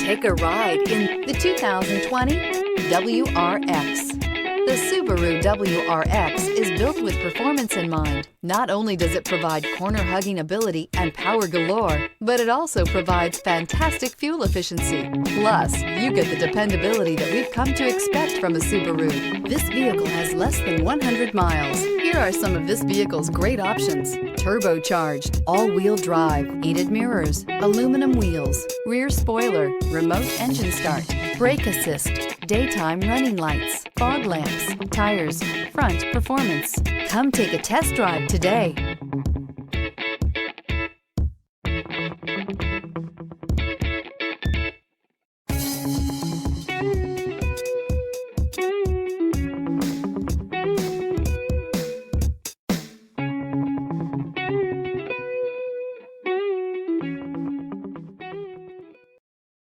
Take a ride in the 2020 WRX. The Subaru WRX is built with performance in mind. Not only does it provide corner-hugging ability and power galore, but it also provides fantastic fuel efficiency. Plus, you get the dependability that we've come to expect from a Subaru. This vehicle has less than 100 miles. Here are some of this vehicle's great options: turbocharged, all-wheel drive, heated mirrors, aluminum wheels, rear spoiler, remote engine start, brake assist, daytime running lights, fog lamps, tires, front performance. Come take a test drive today.